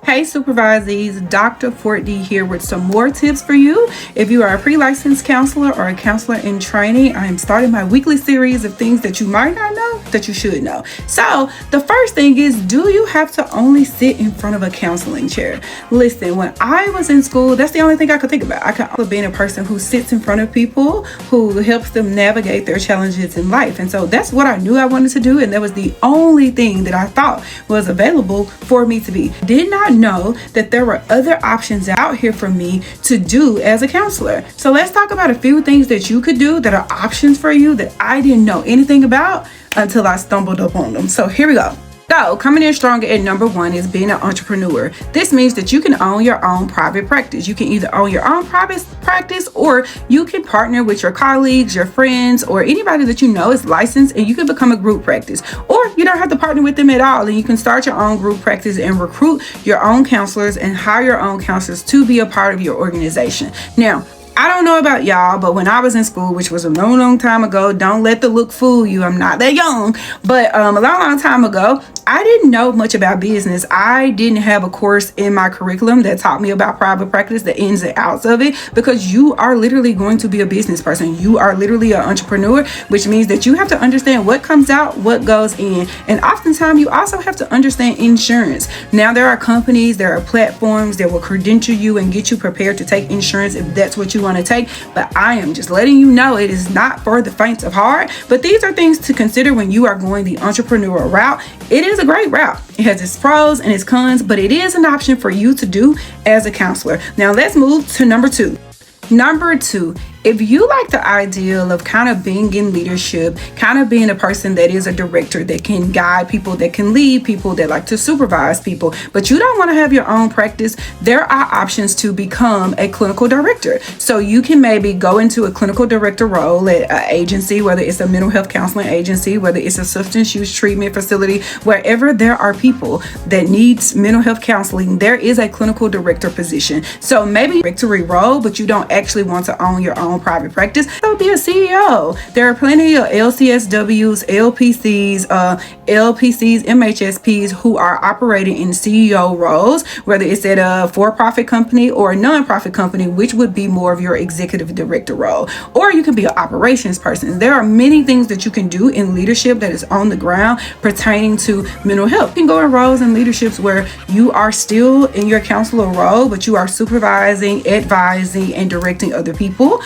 Hey supervisees, Dr. Fort D here with some more tips for you. If you are a pre-licensed counselor or a counselor in training, I am starting my weekly series of things that you might not know that you should know. So the first thing is, do you have to only sit in front of a counseling chair? Listen, when I was in school, that's the only thing I could think about. I could also be a person who sits in front of people, who helps them navigate their challenges in life. And so that's what I knew I wanted to do. And that was the only thing that I thought was available for me to be. Did not know that there were other options out here for me to do as a counselor. So let's talk about a few things that you could do that are options for you that I didn't know anything about until I stumbled upon them. So here we go. So coming in strong at number one is being an entrepreneur. This means that you can own your own private practice. You can either own your own private practice, or you can partner with your colleagues, your friends, or anybody that you know is licensed, and you can become a group practice. Or you don't have to partner with them at all, and you can start your own group practice and recruit your own counselors and hire your own counselors to be a part of your organization. Now, I don't know about y'all, but when I was in school, which was a long time ago, don't let the look fool you. I'm not that young, but a long time ago, I didn't know much about business. I didn't have a course in my curriculum that taught me about private practice, the ins and outs of it, because you are literally going to be a business person. You are literally an entrepreneur, which means that you have to understand what comes out, what goes in. And oftentimes you also have to understand insurance. Now, there are companies, there are platforms that will credential you and get you prepared to take insurance if that's what you want to take. But I am just letting you know it is not for the faint of heart. But these are things to consider when you are going the entrepreneurial route. It is a great route. It has its pros and its cons, but it is an option for you to do as a counselor. Now let's move to number two. Number two, if you like the ideal of kind of being in leadership, kind of being a person that is a director, that can guide people, that can lead people, that like to supervise people, but you don't want to have your own practice, there are options to become a clinical director. So you can maybe go into a clinical director role at an agency, whether it's a mental health counseling agency, whether it's a substance use treatment facility, wherever there are people that needs mental health counseling, there is a clinical director position. So maybe a directory role, but you don't actually want to own your own private practice, so be a CEO. There are plenty of LCSWs, LPCs, MHSPs who are operating in CEO roles, whether it's at a for-profit company or a non-profit company, which would be more of your executive director role. Or you can be an operations person. There are many things that you can do in leadership that is on the ground pertaining to mental health. You can go in roles and leaderships where you are still in your counselor role, but you are supervising, advising, and directing other people.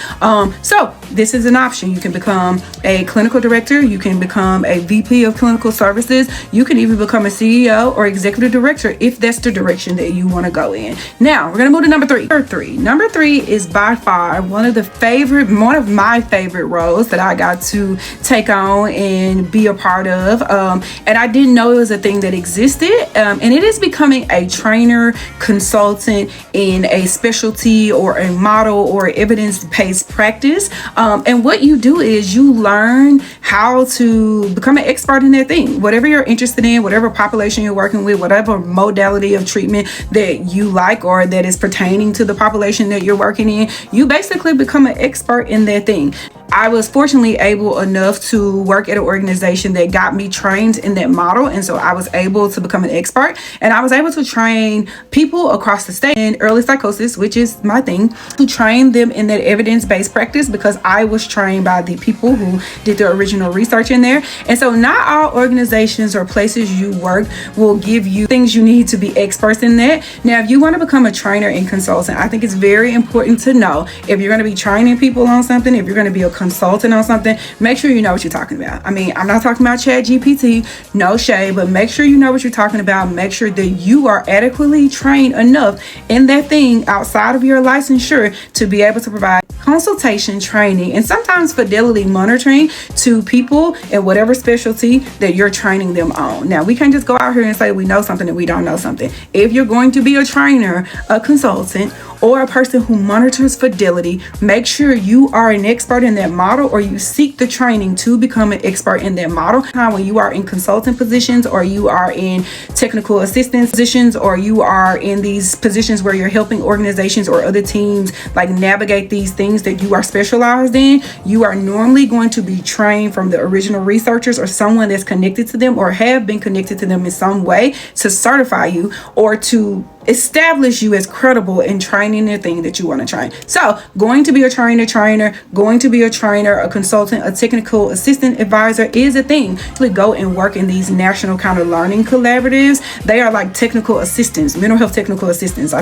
So this is an option. You can become a clinical director. You can become a VP of clinical services. You can even become a CEO or executive director if that's the direction that you want to go in. Now we're going to move to number three. Number three is by far one of my favorite roles that I got to take on and be a part of. And I didn't know it was a thing that existed. And it is becoming a trainer, consultant in a specialty or a model or evidence-based practice. And what you do is you learn how to become an expert in that thing, whatever you're interested in, whatever population you're working with, whatever modality of treatment that you like or that is pertaining to the population that you're working in. You basically become an expert in that thing. I was fortunately able enough to work at an organization that got me trained in that model. And so I was able to become an expert, and I was able to train people across the state in early psychosis, which is my thing, to train them in that evidence-based practice because I was trained by the people who did the original research in there. And so not all organizations or places you work will give you things you need to be experts in that. Now, if you want to become a trainer and consultant, I think it's very important to know if you're going to be training people on something, if you're going to be a consultant on something, make sure you know what you're talking about. I mean, I'm not talking about ChatGPT, no shade, but make sure you know what you're talking about. Make sure that you are adequately trained enough in that thing outside of your licensure to be able to provide consultation, training, and sometimes fidelity monitoring to people in whatever specialty that you're training them on. Now, we can't just go out here and say we know something and we don't know something. If you're going to be a trainer, a consultant, or a person who monitors fidelity, make sure you are an expert in that model, or you seek the training to become an expert in that model. When you are in consultant positions, or you are in technical assistance positions, or you are in these positions where you're helping organizations or other teams like navigate these things that you are specialized in, you are normally going to be trained from the original researchers or someone that's connected to them or have been connected to them in some way to certify you or to establish you as credible in training the thing that you want to train. So going to be a trainer, going to be a trainer, a consultant, a technical assistant advisor is a thing. To go and work in these national kind of learning collaboratives, they are like technical assistants, mental health technical assistants.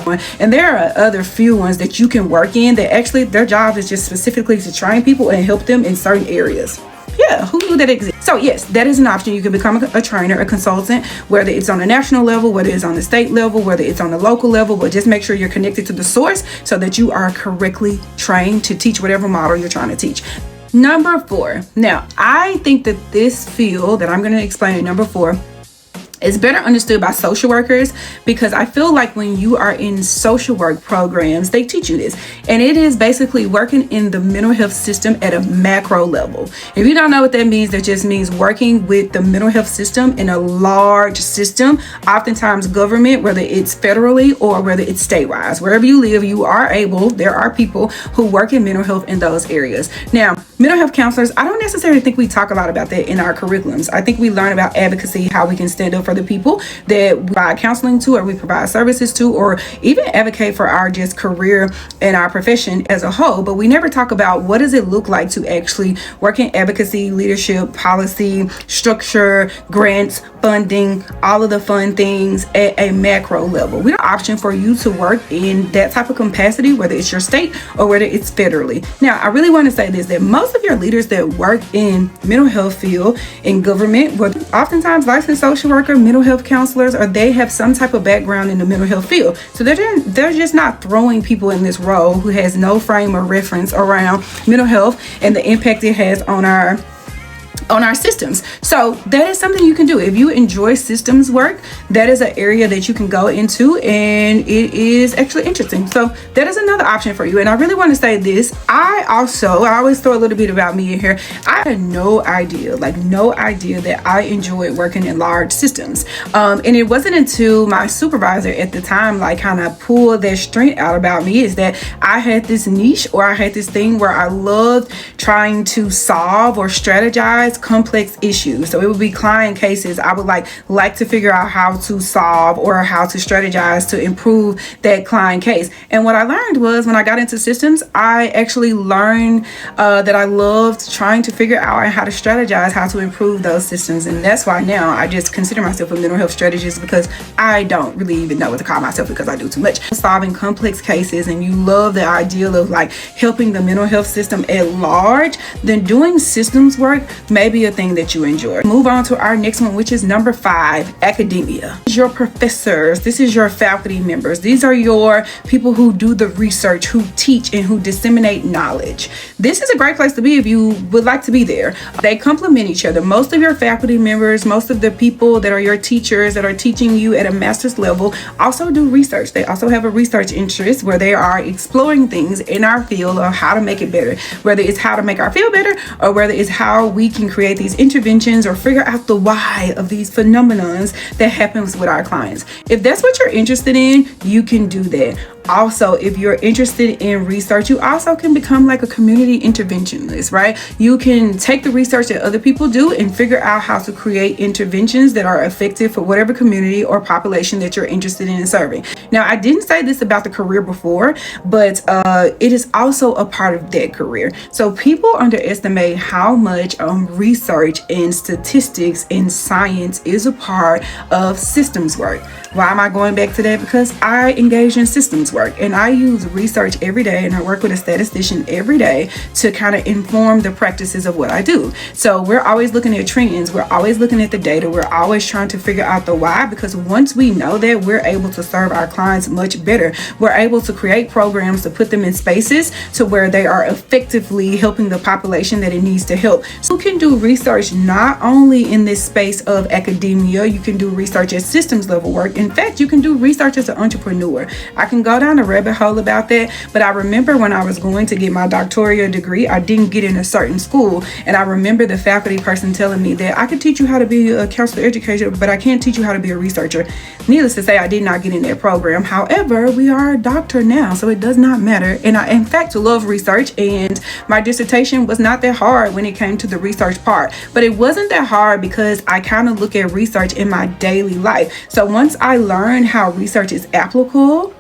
And there are other few ones that you can work in that actually their job is just specifically to train people and help them in certain areas. Yeah, who knew that exists? So yes, that is an option. You can become a trainer, a consultant, whether it's on a national level, whether it's on the state level, whether it's on the local level, but just make sure you're connected to the source so that you are correctly trained to teach whatever model you're trying to teach. Number 4. Now, I think that this field that I'm going to explain in number 4 is better understood by social workers, because I feel like when you are in social work programs, they teach you this. And it is basically working in the mental health system at a macro level. If you don't know what that means, that just means working with the mental health system in a large system, oftentimes government, whether it's federally or whether it's statewide. Wherever you live, there are people who work in mental health in those areas. Now, mental health counselors, I don't necessarily think we talk a lot about that in our curriculums. I think we learn about advocacy, how we can stand up for the people that we provide counseling to, or we provide services to, or even advocate for our just career and our profession as a whole. But we never talk about what does it look like to actually work in advocacy, leadership, policy, structure, grants, funding, all of the fun things at a macro level. We have an option for you to work in that type of capacity, whether it's your state or whether it's federally. Now, I really want to say this, that most of your leaders that work in mental health field, in government, were oftentimes licensed social worker, mental health counselors, or they have some type of background in the mental health field. So they're just not throwing people in this role who has no frame of reference around mental health and the impact it has on our systems. So that is something you can do. If you enjoy systems work, that is an area that you can go into, and it is actually interesting. So that is another option for you. And I really want to say this. I always throw a little bit about me in here. I had no idea that I enjoyed working in large systems. And it wasn't until my supervisor at the time, kind of pulled that strength out about me, is that I had this niche, or I had this thing where I loved trying to solve or strategize complex issues. So it would be client cases I would like to figure out how to solve or how to strategize to improve that client case. And what I learned was, when I got into systems, I actually learned that I loved trying to figure out how to strategize, how to improve those systems. And that's why now I just consider myself a mental health strategist, because I don't really even know what to call myself, because I do too much. Solving complex cases, and you love the ideal of helping the mental health system at large, then doing systems work may be a thing that you enjoy. Move on to our next one, which is number 5, academia. This is your professors, this is your faculty members, these are your people who do the research, who teach, and who disseminate knowledge. This is a great place to be if you would like to be there. They complement each other. Most of your faculty members, most of the people that are your teachers that are teaching you at a master's level also do research. They also have a research interest where they are exploring things in our field of how to make it better, whether it's how to make our field better, or whether it's how we can create these interventions or figure out the why of these phenomenons that happens with our clients. If that's what you're interested in, you can do that. Also, if you're interested in research, you also can become like a community interventionist, right? You can take the research that other people do and figure out how to create interventions that are effective for whatever community or population that you're interested in serving. Now, I didn't say this about the career before, but it is also a part of that career. So people underestimate how much research and statistics and science is a part of systems work. Why am I going back to that? Because I engage in systems work, and I use research every day, and I work with a statistician every day to kind of inform the practices of what I do. So we're always looking at trends, we're always looking at the data, we're always trying to figure out the why, because once we know that, we're able to serve our clients much better. We're able to create programs to put them in spaces to where they are effectively helping the population that it needs to help. So you can do research not only in this space of academia, you can do research at systems level work. In fact, you can do research as an entrepreneur. I can go down a rabbit hole about that, but I remember when I was going to get my doctoral degree, I didn't get in a certain school, and I remember the faculty person telling me that I could teach you how to be a counselor educator, but I can't teach you how to be a researcher. Needless to say, I did not get in that program. However, we are a doctor now, so it does not matter. And I, in fact, love research, and my dissertation was not that hard when it came to the research part, but it wasn't that hard because I kind of look at research in my daily life. So once I I learned how research is applicable,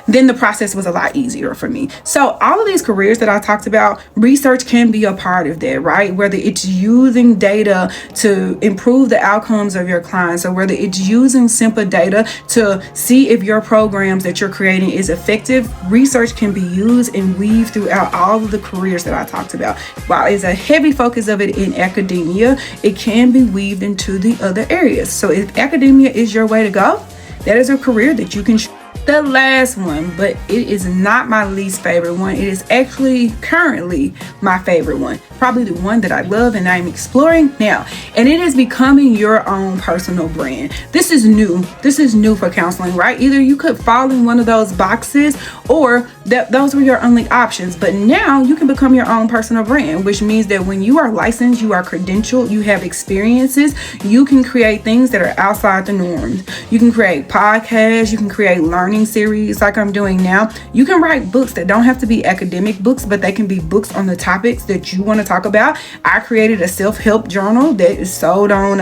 then the process was a lot easier for me. So all of these careers that I talked about, research can be a part of that, right? Whether it's using data to improve the outcomes of your clients, or whether it's using simple data to see if your programs that you're creating is effective, research can be used and weaved throughout all of the careers that I talked about. While it's a heavy focus of it in academia, it can be weaved into the other areas. So if academia is your way to go, that is a career that you can the last one, but it is not my least favorite one. It is actually currently my favorite one, probably the one that I love and I'm exploring now, and it is becoming your own personal brand. This is new for counseling, right? Either you could fall in one of those boxes, or those were your only options, but now you can become your own personal brand, which means that when you are licensed, you are credentialed, you have experiences, you can create things that are outside the norms. You can create podcasts, you can create learning series like I'm doing now. You can write books that don't have to be academic books, but they can be books on the topics that you want to talk about. I created a self-help journal that is sold on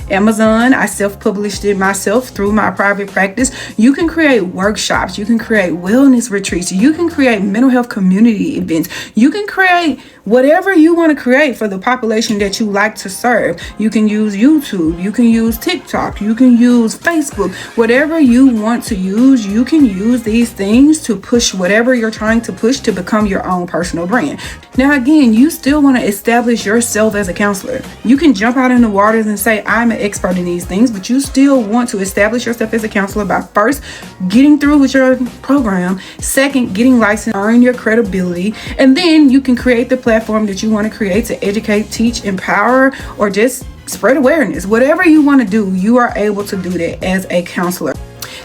Amazon. I self-published it myself through my private practice. You can create workshops, you can create wellness retreats, you can create mental health community events, you can create whatever you want to create for the population that you like to serve. You can use YouTube, you can use TikTok, you can use Facebook, whatever you want to use. You can use these things to push whatever you're trying to push to become your own personal brand. Now again, you still want to establish yourself as a counselor. You can jump out in the waters and say I'm an expert in these things, but you still want to establish yourself as a counselor by first getting through with your program, second getting licensed, earn your credibility, and then you can create the platform that you want to create to educate, teach, empower, or just spread awareness. Whatever you want to do, you are able to do that as a counselor.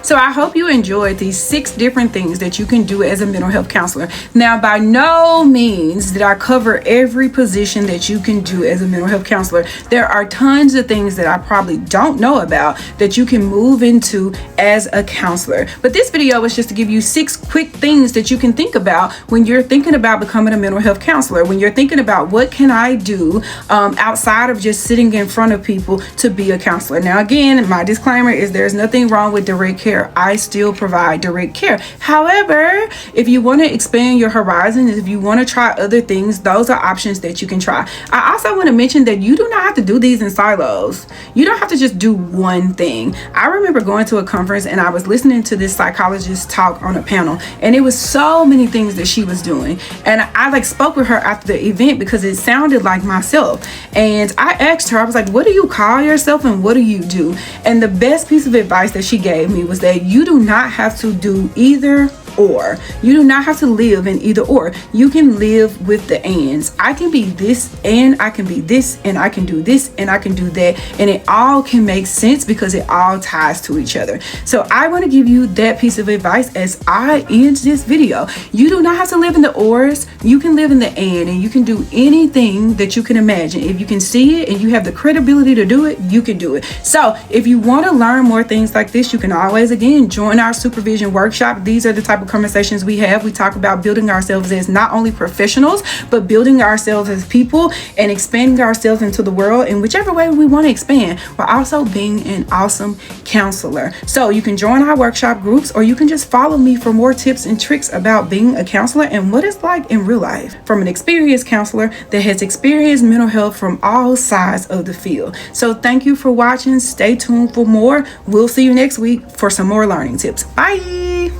So I hope you enjoyed these 6 different things that you can do as a mental health counselor. Now, by no means did I cover every position that you can do as a mental health counselor. There are tons of things that I probably don't know about that you can move into as a counselor. But this video was just to give you 6 quick things that you can think about when you're thinking about becoming a mental health counselor, when you're thinking about what can I do outside of just sitting in front of people to be a counselor. Now, again, my disclaimer is there's nothing wrong with direct care. I still provide direct care. However, if you want to expand your horizons, if you want to try other things, those are options that you can try. I also want to mention that you do not have to do these in silos. You don't have to just do one thing. I remember going to a conference and I was listening to this psychologist talk on a panel, and it was so many things that she was doing. And I spoke with her after the event because it sounded like myself. And I asked her, I was like, what do you call yourself and what do you do? And the best piece of advice that she gave me was that you do not have to do either or. You do not have to live in either or. You can live with the ands. I can be this and I can be this and I can do this and I can do that, and it all can make sense because it all ties to each other. So I want to give you that piece of advice as I end this video. You do not have to live in the ors. You can live in the and you can do anything that you can imagine. If you can see it and you have the credibility to do it, you can do it. So if you want to learn more things like this, you can always again join our supervision workshop. These are the type of conversations we have. We talk about building ourselves as not only professionals, but building ourselves as people and expanding ourselves into the world in whichever way we want to expand, while also being an awesome counselor. So you can join our workshop groups, or you can just follow me for more tips and tricks about being a counselor and what it's like in real life from an experienced counselor that has experienced mental health from all sides of the field. So thank you for watching. Stay tuned for more. We'll see you next week for some more learning tips. Bye.